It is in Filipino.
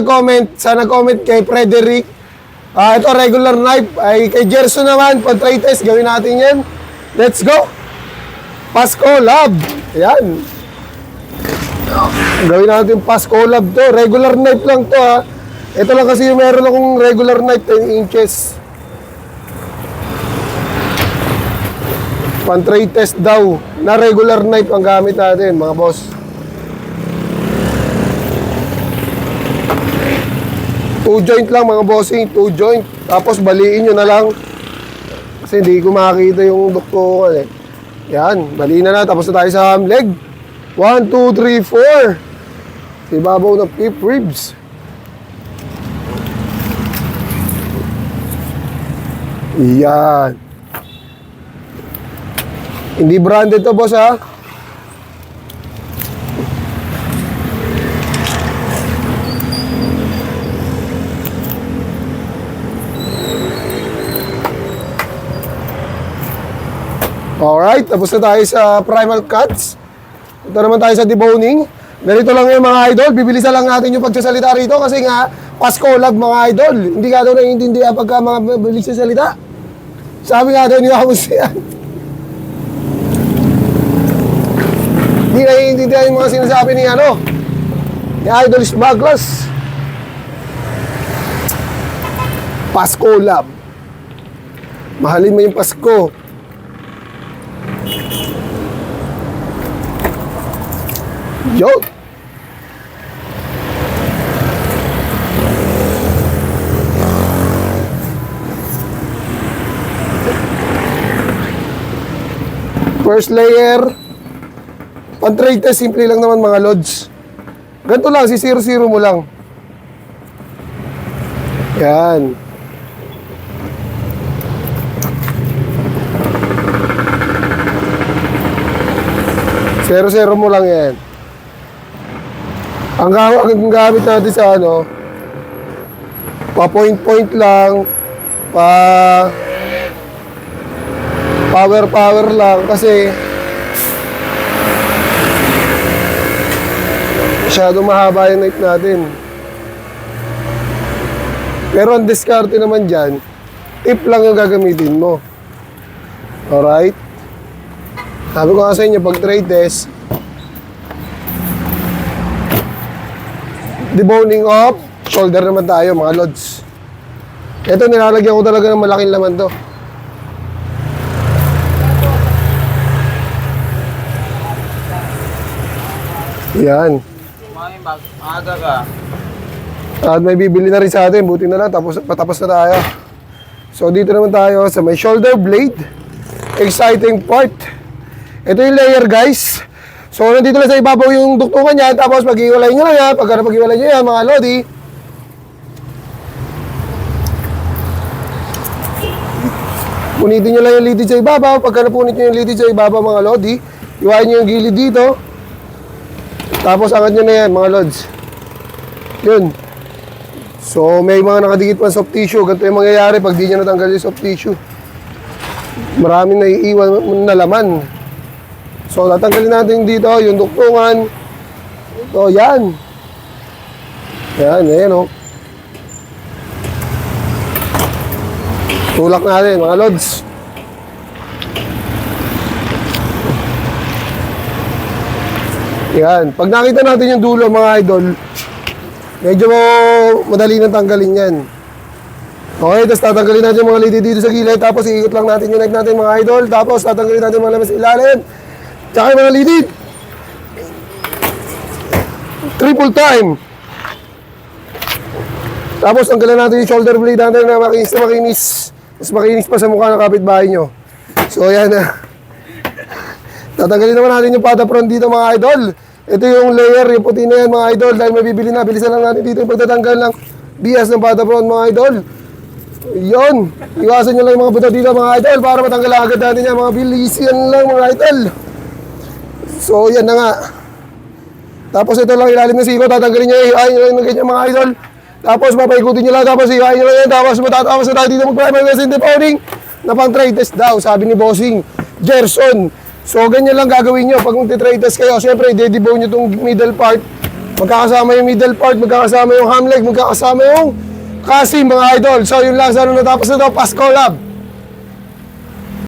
nag-comment kay Frederick. Ito, regular knife. Ay, kay Gerson naman, pag try test, gawin natin yan. Let's go! Pasko Lab. Ayan. Gawin natin Pasko Lab to. Regular knife lang to, ha. Ito lang kasi yung meron akong regular knife, 10 inches. Pan-tray test daw na regular knife ang gamit natin, mga boss. Two joint lang, mga bossing, 2 joint. Tapos baliin nyo na lang. Kasi hindi ko makakita yung doktoran eh. Yan, baliin na. Tapos na tayo sa ham leg. 1, 2, 3, 4. Sa ibabaw ng pip ribs. Yan. Hindi branded to, boss, ha? Alright, tapos na tayo sa primal cuts. Ito naman tayo sa deboning. Ganito lang yung mga idol. Bibilisan lang natin yung pagsasalita rito kasi nga, Pasko Lab, mga idol. Hindi ka daw naiintindihan pagka mga bilis sa salita. Sabi nga daw ni Amos yan. Hindi naiintindihan yung mga sinasabi ni ni Idol Smaglas. Pasko Lab. Mahalin mo yung Pasko. Yo! First layer. Pag-trade test, simple lang naman, mga lods. Ganito lang, si 0-0 mo lang. Yan. Zero mo lang yan. Ang gamit natin sa pa-point lang, power lang kasi masyadong mahaba yung knife natin. Pero ang diskarte naman dyan, tip lang yung gagamitin mo. Alright? Sabi ko nga sa inyo, pag trade test, deboning off, shoulder naman tayo, mga lods. Ito, nilalagyan ko talaga ng malaking laman to. Yan. Maaga ka. At may bibili na rin sa atin, buti na lang, patapos na tayo. So dito naman tayo sa may shoulder blade. Exciting part. Ito yung layer, guys. So nandito lang sa ibabaw yung duktungan niya, tapos pag-iwalay nyo lang yan. Pagka napag-iwalay nyo yan, mga lodi, punitin nyo lang yung litid sa ibabaw. Pagka napunit nyo yung litid sa ibabaw, mga lodi, iwain nyo yung gilid dito. Tapos angat nyo na yan, mga lods. Yun. So may mga nakadikit pa soft tissue. Ganito yung mangyayari pag di nyo natanggal yung soft tissue. Maraming naiiwan na laman. So tatanggalin natin dito yung duktungan. So yan. Yan, o. Tulak natin, mga lods. Yan. Pag nakita natin yung dulo, mga idol, medyo madali nang tanggalin yan. Okay, tapos tatanggalin natin yung mga lidi dito sa gilid. Tapos iikot lang natin yung knife natin, mga idol. Tapos tatanggalin natin yung mga laman sa ilalim. Tsaka yung mga lidid. Triple time. Tapos tanggalan natin yung shoulder blade natin na makinis na makinis. Mas makinis pa sa mukha ng kapitbahay nyo. So yan na. Tatanggalin naman natin yung pata front dito, mga idol. Ito yung layer, yung puti na yan, mga idol. Dahil mabibili na, bilisan lang natin dito yung pagtatanggal ng bias ng pata front, mga idol. Yun. Iwasan nyo lang yung mga buta dito, mga idol, para matanggal agad natin yan. Mga bilisian lang, mga idol. So yan na nga. Tapos ito lang ilalim ng siko, tatanggalin nyo, ihain nyo lang ng ganyan, mga idol. Tapos papaikutin nyo lang, tapos ihain nyo lang yan. Tapos matatapos na tayo dito mag-primary resin deboning na pang trade test daw, sabi ni Bossing Gerson. So ganyan lang gagawin nyo pag mag-trade test kayo. Siyempre, i-debone nyo itong middle part magkakasama yung middle part, magkakasama yung ham leg, magkakasama yung kasi mga idol. So yun lang, sana natapos na to, Pasko Lab.